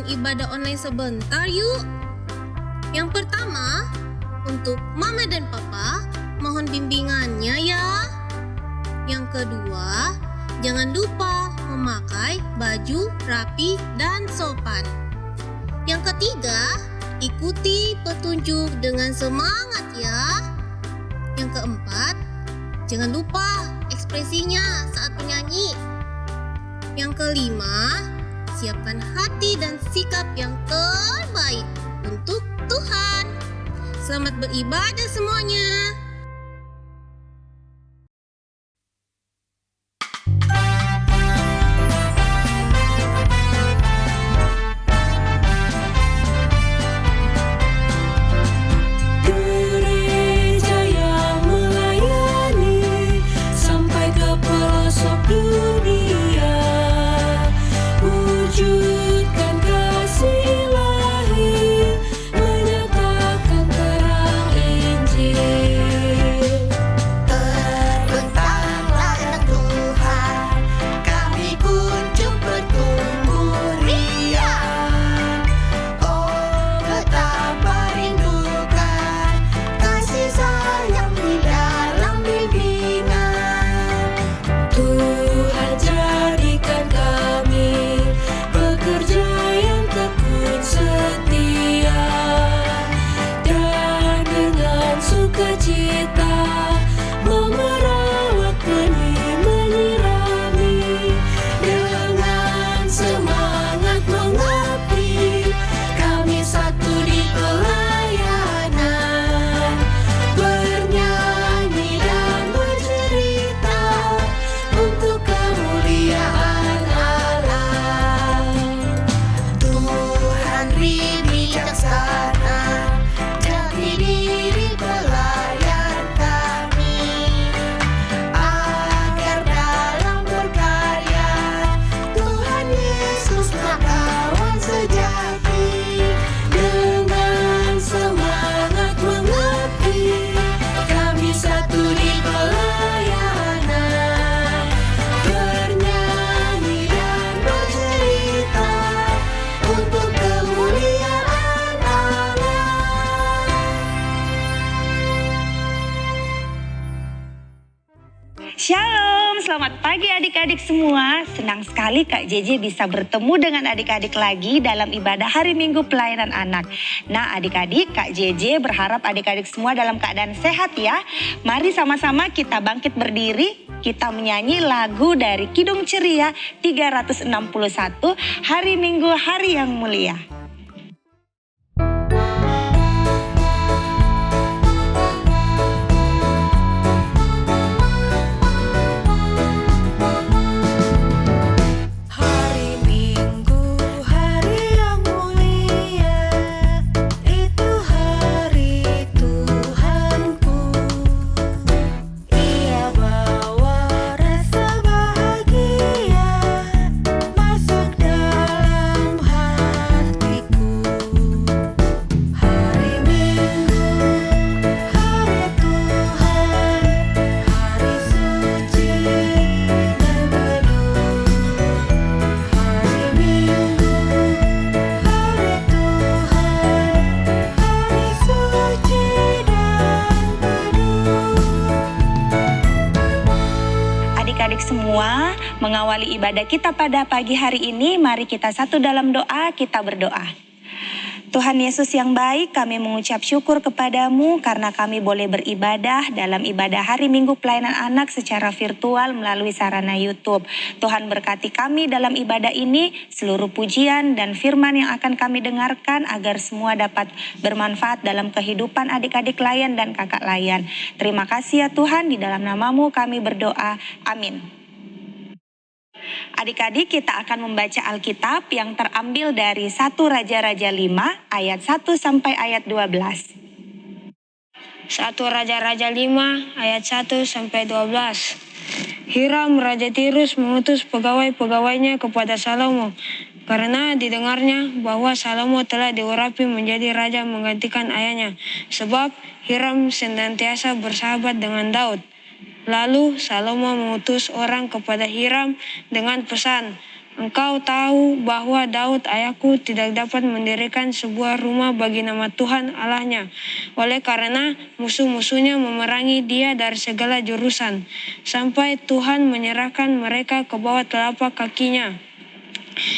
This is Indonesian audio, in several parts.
dengan ibadah online sebentar yuk. Yang pertama, untuk Mama dan Papa, mohon bimbingannya ya. Yang kedua, jangan lupa memakai baju rapi dan sopan. Yang ketiga, ikuti petunjuk dengan semangat ya. Yang keempat, jangan lupa ekspresinya saat menyanyi. Yang kelima, siapkan hati dan sikap yang terbaik untuk Tuhan. Selamat beribadah semuanya. Shalom, selamat pagi adik-adik semua. Senang sekali Kak JJ bisa bertemu dengan adik-adik lagi dalam ibadah hari Minggu Pelayanan Anak. Nah adik-adik, Kak JJ berharap adik-adik semua dalam keadaan sehat ya. Mari sama-sama kita bangkit berdiri, kita menyanyi lagu dari Kidung Ceria 361, Hari Minggu Hari yang Mulia. Semua mengawali ibadah kita pada pagi hari ini, mari kita satu dalam doa, kita berdoa. Tuhan Yesus yang baik, kami mengucap syukur kepadamu karena kami boleh beribadah dalam ibadah hari Minggu Pelayanan Anak secara virtual melalui sarana YouTube. Tuhan berkati kami dalam ibadah ini, seluruh pujian dan firman yang akan kami dengarkan agar semua dapat bermanfaat dalam kehidupan adik-adik layan dan kakak layan. Terima kasih ya Tuhan, di dalam namamu kami berdoa. Amin. Adik-adik, kita akan membaca Alkitab yang terambil dari 1 Raja-Raja 5 ayat 1 sampai ayat 12. 1 Raja-Raja 5 ayat 1 sampai 12. Hiram Raja Tirus mengutus pegawai-pegawainya kepada Salomo karena didengarnya bahwa Salomo telah diurapi menjadi raja menggantikan ayahnya, sebab Hiram senantiasa bersahabat dengan Daud. Lalu Salomo mengutus orang kepada Hiram dengan pesan, Engkau tahu bahwa Daud ayahku tidak dapat mendirikan sebuah rumah bagi nama Tuhan Allahnya, oleh karena musuh-musuhnya memerangi dia dari segala jurusan, sampai Tuhan menyerahkan mereka ke bawah telapak kakinya.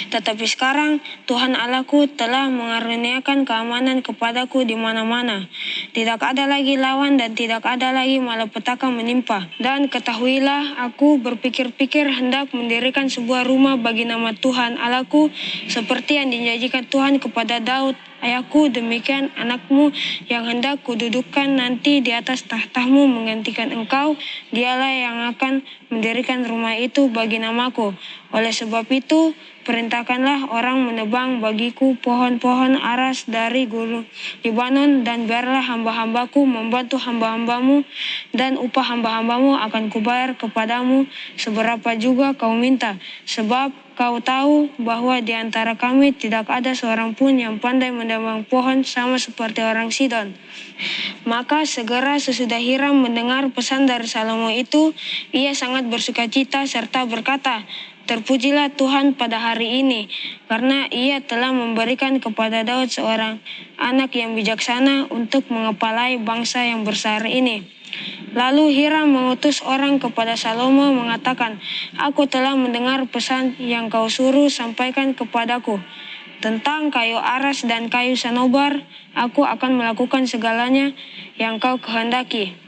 Tetapi sekarang Tuhan Allahku telah mengaruniakan keamanan kepadaku di mana-mana. Tidak ada lagi lawan dan tidak ada lagi malapetaka menimpa. Dan ketahuilah, aku berpikir-pikir hendak mendirikan sebuah rumah bagi nama Tuhan Allahku, seperti yang dijanjikan Tuhan kepada Daud ayahku. Demikian anakmu yang hendak kududukan nanti di atas tahtamu menggantikan engkau, dialah yang akan mendirikan rumah itu bagi namaku. Oleh sebab itu, perintahkanlah orang menebang bagiku pohon-pohon aras dari gunung Libanon, dan biarlah hamba-hambaku membantu hamba-hambamu, dan upah hamba-hambamu akan kubayar kepadamu seberapa juga kau minta. Sebab kau tahu bahwa di antara kami tidak ada seorang pun yang pandai menebang pohon sama seperti orang Sidon. Maka segera sesudah Hiram mendengar pesan dari Salomo itu, ia sangat bersukacita serta berkata, "Terpujilah Tuhan pada hari ini, karena ia telah memberikan kepada Daud seorang anak yang bijaksana untuk mengepalai bangsa yang besar ini." Lalu Hiram mengutus orang kepada Salomo mengatakan, "Aku telah mendengar pesan yang kau suruh sampaikan kepadaku. Tentang kayu aras dan kayu sanobar, aku akan melakukan segalanya yang kau kehendaki.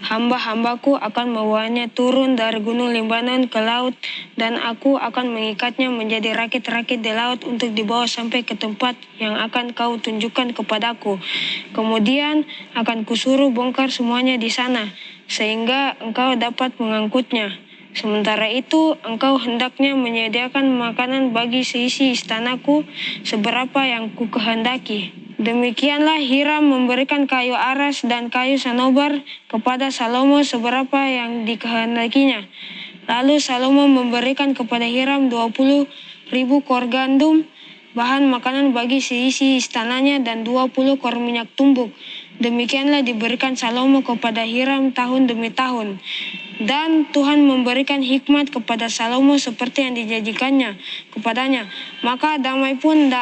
Hamba-hambaku akan membawanya turun dari gunung Libanon ke laut, dan aku akan mengikatnya menjadi rakit-rakit di laut untuk dibawa sampai ke tempat yang akan kau tunjukkan kepadaku. Kemudian akan kusuruh bongkar semuanya di sana, sehingga engkau dapat mengangkutnya. Sementara itu, engkau hendaknya menyediakan makanan bagi seisi istanaku seberapa yang ku kehendaki." Demikianlah Hiram memberikan kayu aras dan kayu sanobar kepada Salomo seberapa yang dikehendakinya. Lalu Salomo memberikan kepada Hiram 20.000 kor gandum, bahan makanan bagi seisi istananya, dan 20 kor minyak tumbuk. Demikianlah diberikan Salomo kepada Hiram tahun demi tahun. Dan Tuhan memberikan hikmat kepada Salomo seperti yang dijanjikannya kepadanya. Maka damai pun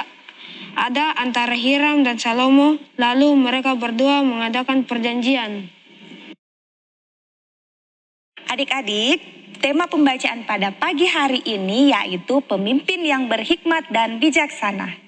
ada antara Hiram dan Salomo. Lalu mereka berdua mengadakan perjanjian. Adik-adik, tema pembacaan pada pagi hari ini yaitu pemimpin yang berhikmat dan bijaksana.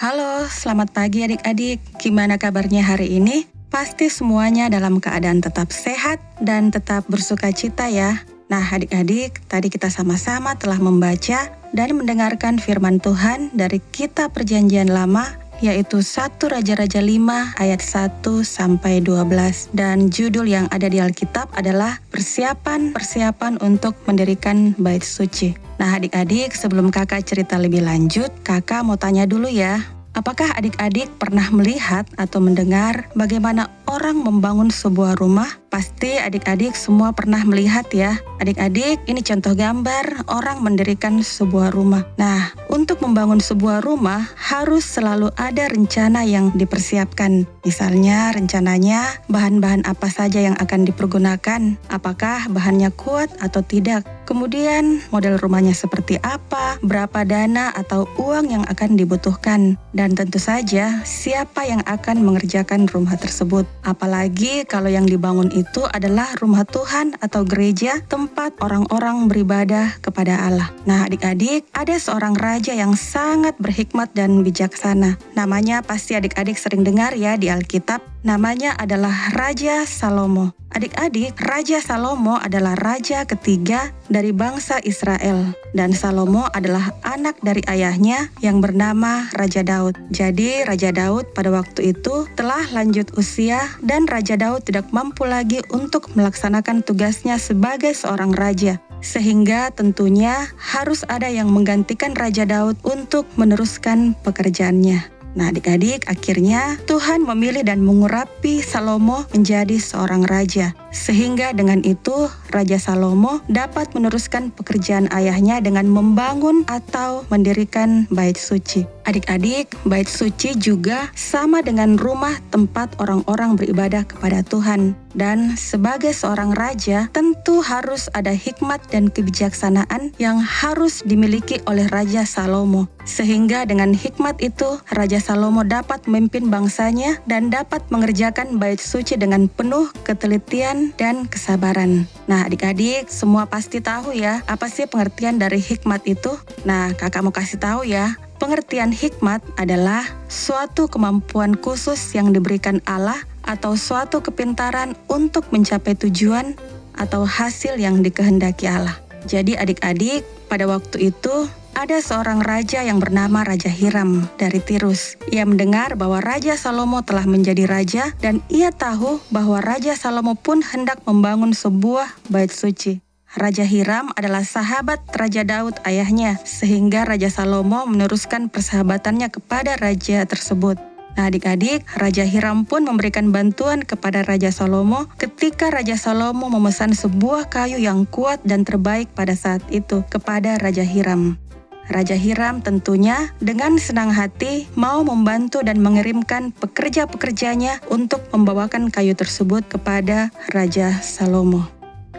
Halo, selamat pagi adik-adik. Gimana kabarnya hari ini? Pasti semuanya dalam keadaan tetap sehat dan tetap bersuka cita ya. Nah adik-adik, tadi kita sama-sama telah membaca dan mendengarkan firman Tuhan dari Kitab Perjanjian Lama, yaitu 1 Raja-Raja 5 ayat 1 sampai 12. Dan judul yang ada di Alkitab adalah persiapan untuk mendirikan bait suci. Nah adik-adik, sebelum kakak cerita lebih lanjut, kakak mau tanya dulu ya. Apakah adik-adik pernah melihat atau mendengar bagaimana orang membangun sebuah rumah? Pasti adik-adik semua pernah melihat ya. Adik-adik, ini contoh gambar orang mendirikan sebuah rumah. Nah, untuk membangun sebuah rumah harus selalu ada rencana yang dipersiapkan. Misalnya rencananya bahan-bahan apa saja yang akan dipergunakan, apakah bahannya kuat atau tidak. Kemudian model rumahnya seperti apa, berapa dana atau uang yang akan dibutuhkan. Dan tentu saja siapa yang akan mengerjakan rumah tersebut. Apalagi kalau yang dibangun itu adalah rumah Tuhan atau gereja, tempat orang-orang beribadah kepada Allah. Nah adik-adik, ada seorang raja yang sangat berhikmat dan bijaksana. Namanya pasti adik-adik sering dengar ya di Alkitab. Namanya adalah Raja Salomo. Adik-adik, Raja Salomo adalah raja ketiga dari bangsa Israel. Dan Salomo adalah anak dari ayahnya yang bernama Raja Daud. Jadi Raja Daud pada waktu itu telah lanjut usia dan Raja Daud tidak mampu lagi untuk melaksanakan tugasnya sebagai seorang raja. Sehingga tentunya harus ada yang menggantikan Raja Daud untuk meneruskan pekerjaannya. Nah adik-adik, akhirnya Tuhan memilih dan mengurapi Salomo menjadi seorang raja. Sehingga dengan itu Raja Salomo dapat meneruskan pekerjaan ayahnya dengan membangun atau mendirikan bait suci. Adik-adik, bait suci juga sama dengan rumah tempat orang-orang beribadah kepada Tuhan. Dan sebagai seorang raja, tentu harus ada hikmat dan kebijaksanaan yang harus dimiliki oleh Raja Salomo. Sehingga dengan hikmat itu, Raja Salomo dapat memimpin bangsanya dan dapat mengerjakan bait suci dengan penuh ketelitian dan kesabaran. Nah, adik-adik, semua pasti tahu ya, apa sih pengertian dari hikmat itu? Nah, kakak mau kasih tahu ya. Pengertian hikmat adalah suatu kemampuan khusus yang diberikan Allah atau suatu kepintaran untuk mencapai tujuan atau hasil yang dikehendaki Allah. Jadi adik-adik, pada waktu itu ada seorang raja yang bernama Raja Hiram dari Tirus. Ia mendengar bahwa Raja Salomo telah menjadi raja dan ia tahu bahwa Raja Salomo pun hendak membangun sebuah bait suci. Raja Hiram adalah sahabat Raja Daud ayahnya, sehingga Raja Salomo meneruskan persahabatannya kepada raja tersebut. Nah adik-adik, Raja Hiram pun memberikan bantuan kepada Raja Salomo ketika Raja Salomo memesan sebuah kayu yang kuat dan terbaik pada saat itu kepada Raja Hiram. Raja Hiram tentunya dengan senang hati mau membantu dan mengirimkan pekerja-pekerjanya untuk membawakan kayu tersebut kepada Raja Salomo.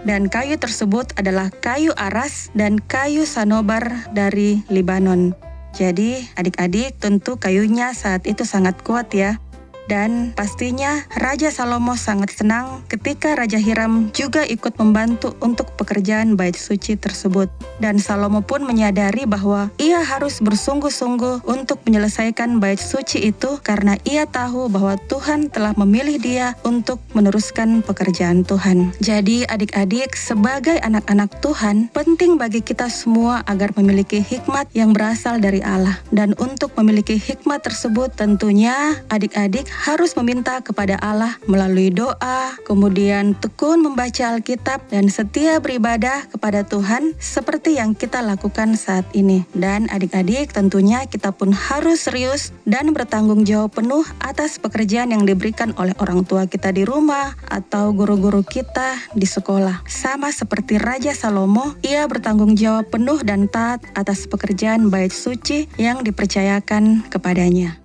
Dan kayu tersebut adalah kayu aras dan kayu sanobar dari Libanon. Jadi adik-adik tentu kayunya saat itu sangat kuat ya. Dan pastinya Raja Salomo sangat senang ketika Raja Hiram juga ikut membantu untuk pekerjaan bait suci tersebut. Dan Salomo pun menyadari bahwa ia harus bersungguh-sungguh untuk menyelesaikan bait suci itu karena ia tahu bahwa Tuhan telah memilih dia untuk meneruskan pekerjaan Tuhan. Jadi adik-adik, sebagai anak-anak Tuhan, penting bagi kita semua agar memiliki hikmat yang berasal dari Allah. Dan untuk memiliki hikmat tersebut tentunya adik-adik harus meminta kepada Allah melalui doa, kemudian tekun membaca Alkitab dan setia beribadah kepada Tuhan seperti yang kita lakukan saat ini. Dan adik-adik tentunya kita pun harus serius dan bertanggung jawab penuh atas pekerjaan yang diberikan oleh orang tua kita di rumah atau guru-guru kita di sekolah. Sama seperti Raja Salomo, ia bertanggung jawab penuh dan taat atas pekerjaan bait suci yang dipercayakan kepadanya.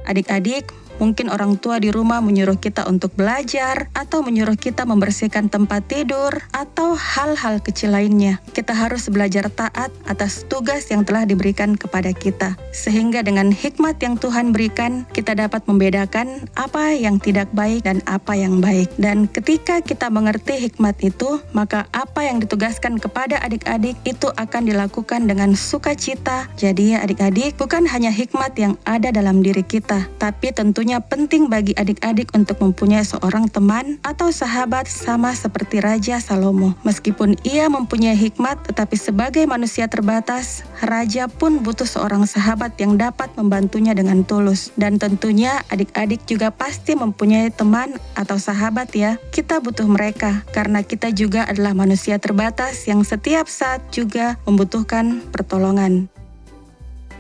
Adik-adik, mungkin orang tua di rumah menyuruh kita untuk belajar atau menyuruh kita membersihkan tempat tidur atau hal-hal kecil lainnya. Kita harus belajar taat atas tugas yang telah diberikan kepada kita. Sehingga dengan hikmat yang Tuhan berikan, kita dapat membedakan apa yang tidak baik dan apa yang baik. Dan ketika kita mengerti hikmat itu, maka apa yang ditugaskan kepada adik-adik itu akan dilakukan dengan sukacita. Jadi adik-adik, bukan hanya hikmat yang ada dalam diri kita, tapi tentunya penting bagi adik-adik untuk mempunyai seorang teman atau sahabat sama seperti Raja Salomo. Meskipun ia mempunyai hikmat, tetapi sebagai manusia terbatas, Raja pun butuh seorang sahabat yang dapat membantunya dengan tulus. Dan tentunya adik-adik juga pasti mempunyai teman atau sahabat ya. Kita butuh mereka, karena kita juga adalah manusia terbatas yang setiap saat juga membutuhkan pertolongan.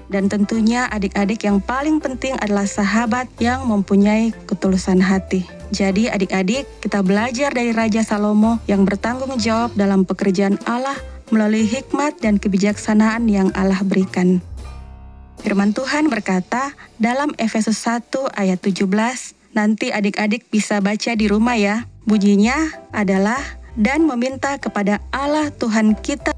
Dan tentunya adik-adik yang paling penting adalah sahabat yang mempunyai ketulusan hati. Jadi adik-adik, kita belajar dari Raja Salomo yang bertanggung jawab dalam pekerjaan Allah melalui hikmat dan kebijaksanaan yang Allah berikan. Firman Tuhan berkata dalam Efesus 1 ayat 17, nanti adik-adik bisa baca di rumah ya. Bunyinya adalah, dan meminta kepada Allah Tuhan kita